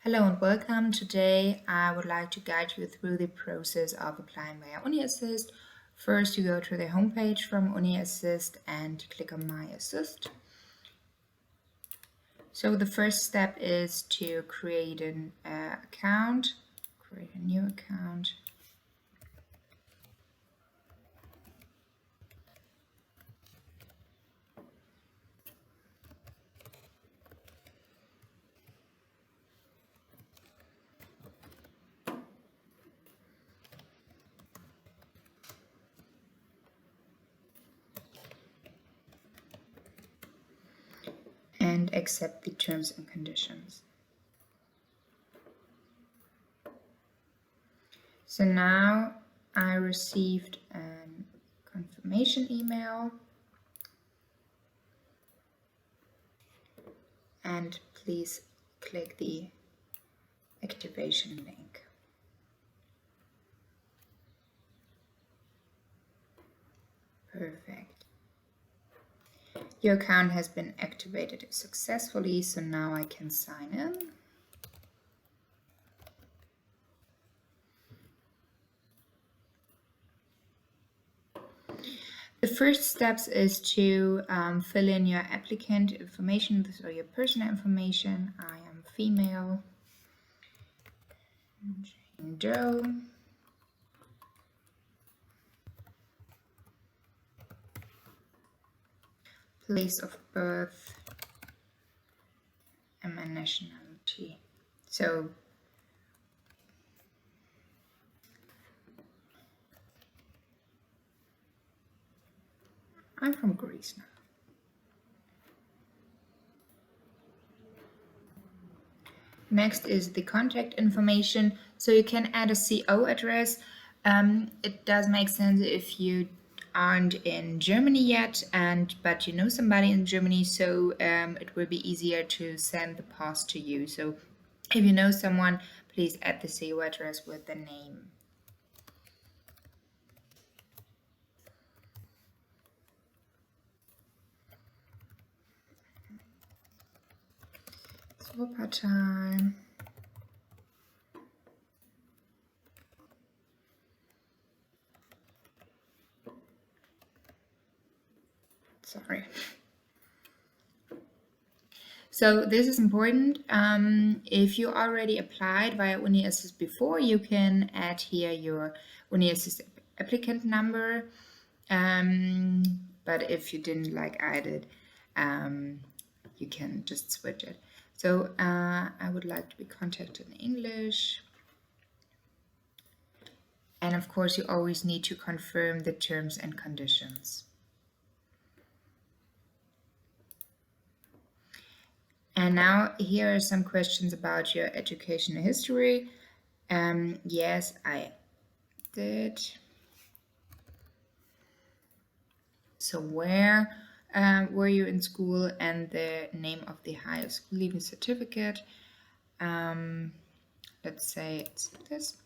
Hello and welcome. Today I would like to guide you through the process of applying via UniAssist. First, you go to the homepage from UniAssist and click on My Assist. So the first step is to create an account, create a new account. And accept the terms and conditions. So now I received a confirmation email, and please click the activation link. Perfect. Your account has been activated successfully, so now I can sign in. The first steps is to fill in your applicant information, so your personal information. I am female, Jane Doe. Place of birth and my nationality. So I'm from Greece now. Next is the contact information. So you can add a CO address. It does make sense if you aren't in Germany yet, but you know somebody in Germany, so it will be easier to send the pass to you. So if you know someone, please add the CO address with the name. Partei. Sorry. So this is important. If you already applied via UniAssist before, you can add here your UniAssist applicant number. But if you didn't add it, you can just switch it. So I would like to be contacted in English. And of course, you always need to confirm the terms and conditions. And now here are some questions about your educational history. Yes, I did. So where were you in school and the name of the higher school leaving certificate? Let's say it's this.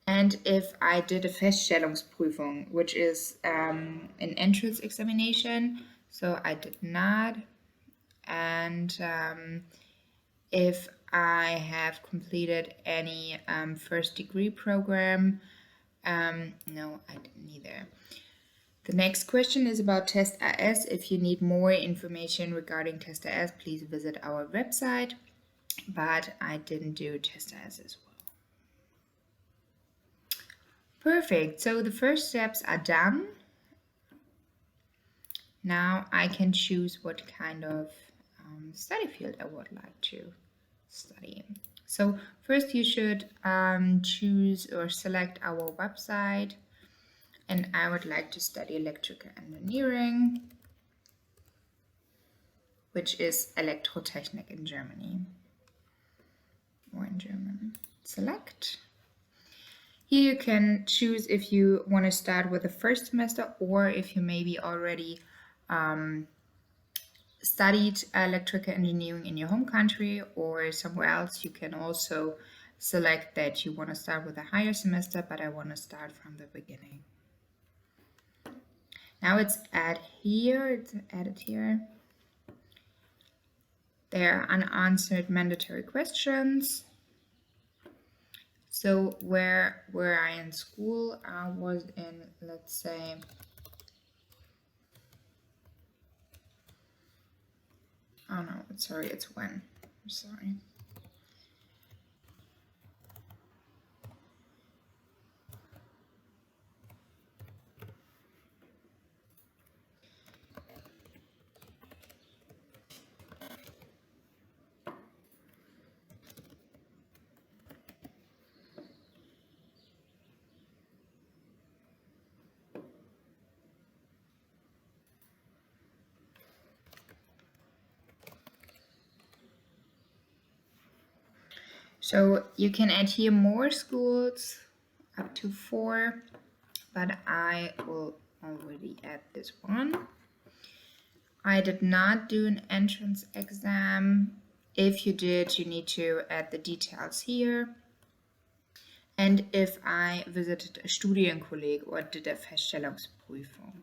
And if I did a Feststellungsprüfung, which is an entrance examination, so I did not. And if I have completed any first degree program, no, I didn't either. The next question is about Test AS. If you need more information regarding Test AS, please visit our website, but I didn't do Test AS as well. Perfect, so the first steps are done. Now I can choose what kind of study field I would like to study. So first you should choose or select our website, and I would like to study electrical engineering, which is Elektrotechnik in Germany, or in German. Select. Here you can choose if you want to start with the first semester, or if you maybe already studied electrical engineering in your home country or somewhere else. You can also select that you want to start with a higher semester, but I want to start from the beginning. Now it's added here. There are unanswered mandatory questions. So where were I in school? I was in, let's say, oh no, sorry, it's when. I'm sorry. So you can add here more schools, up to 4, but I will already add this one. I did not do an entrance exam. If you did, you need to add the details here. And if I visited a Studienkolleg or did a Feststellungsprüfung.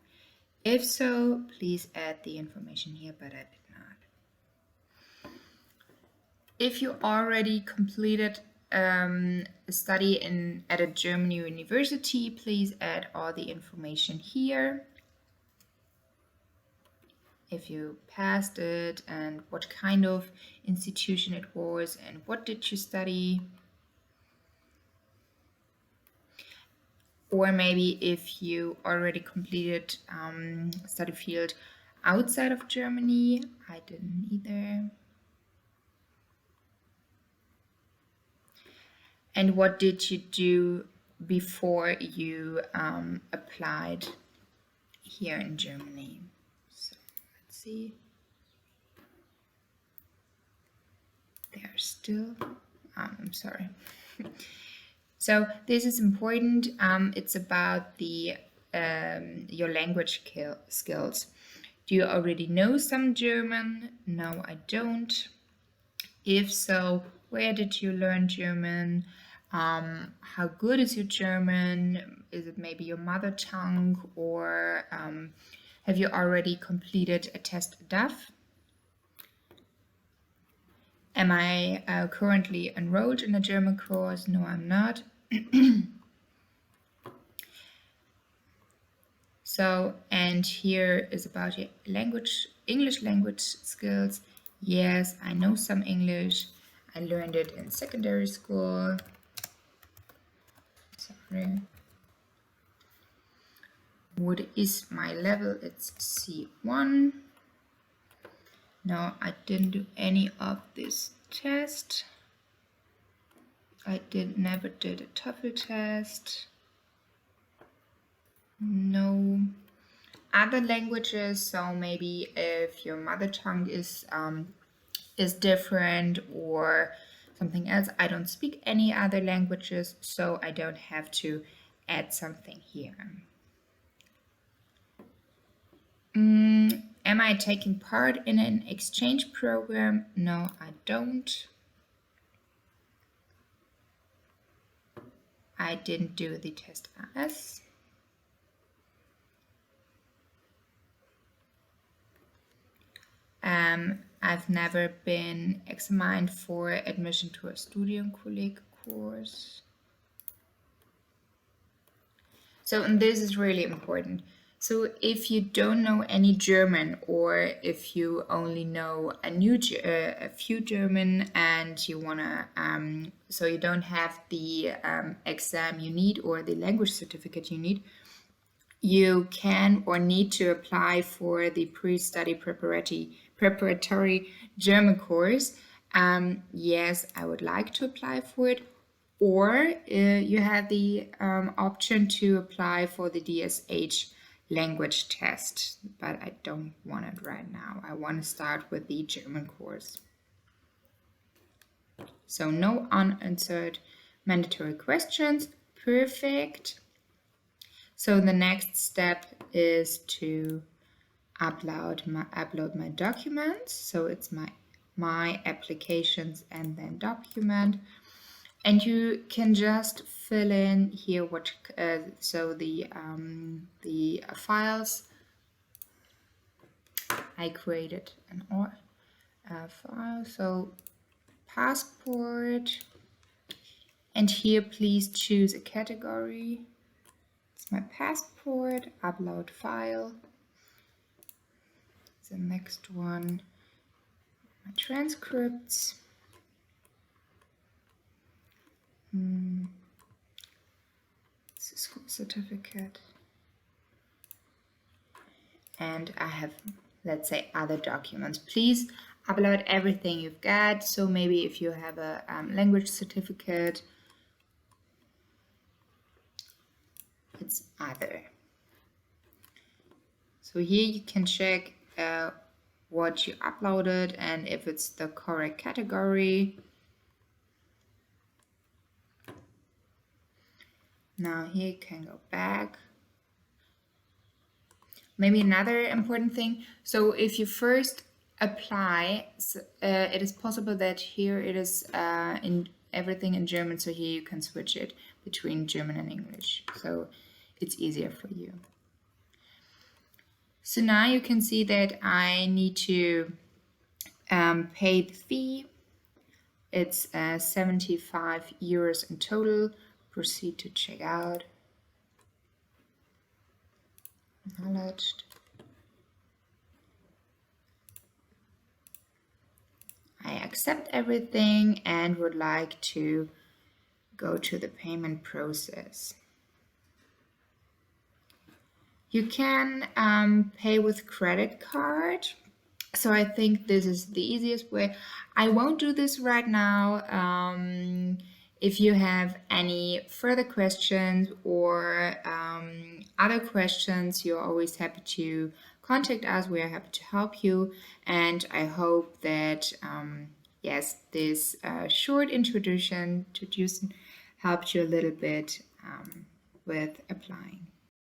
If so, please add the information here, but I did not. If you already completed a study at a German university, please add all the information here. If you passed it and what kind of institution it was and what did you study. Or maybe if you already completed study field outside of Germany. I didn't either. And what did you do before you applied here in Germany? So let's see. They're still, I'm sorry. So this is important. It's about the your language skills. Do you already know some German? No, I don't. If so, where did you learn German? How good is your German? Is it maybe your mother tongue, or have you already completed a test DAF? Am I currently enrolled in a German course? No, I'm not. So, and here is about your English language skills. Yes, I know some English. I learned it in secondary school. Sorry. What is my level? It's C1. No, I didn't do any of this test. I never did a TOEFL test. No. Other languages, so maybe if your mother tongue is different or something else. I don't speak any other languages, so I don't have to add something here. Am I taking part in an exchange program? No, I don't. I didn't do the test AS. I've never been examined for admission to a Studienkolleg course. So, and this is really important. So if you don't know any German, or if you only know a few German and you wanna, so you don't have the exam you need or the language certificate you need, you can or need to apply for the pre-study preparatory German course. Yes, I would like to apply for it. Or you have the option to apply for the DSH language test, but I don't want it right now. I want to start with the German course. So no unanswered mandatory questions. Perfect. So the next step is to upload my documents. So it's my applications and then document. And you can just fill in here what so the files I created file. So passport, and here please choose a category. It's my passport, upload file. The next one, my transcripts. It's a school certificate. And I have, let's say, other documents. Please upload everything you've got. So maybe if you have a language certificate, it's other. So here you can check what you uploaded and if it's the correct category. Now here you can go back. Maybe another important thing. So if you first apply, it is possible that here it is in everything in German. So here you can switch it between German and English. So it's easier for you. So now you can see that I need to pay the fee. It's 75 euros in total. Proceed to checkout. Acknowledged. I accept everything and would like to go to the payment process. You can pay with credit card. So I think this is the easiest way. I won't do this right now. If you have any further questions or other questions, you're always happy to contact us. We are happy to help you. And I hope that, yes, this short introduction helped you a little bit with applying.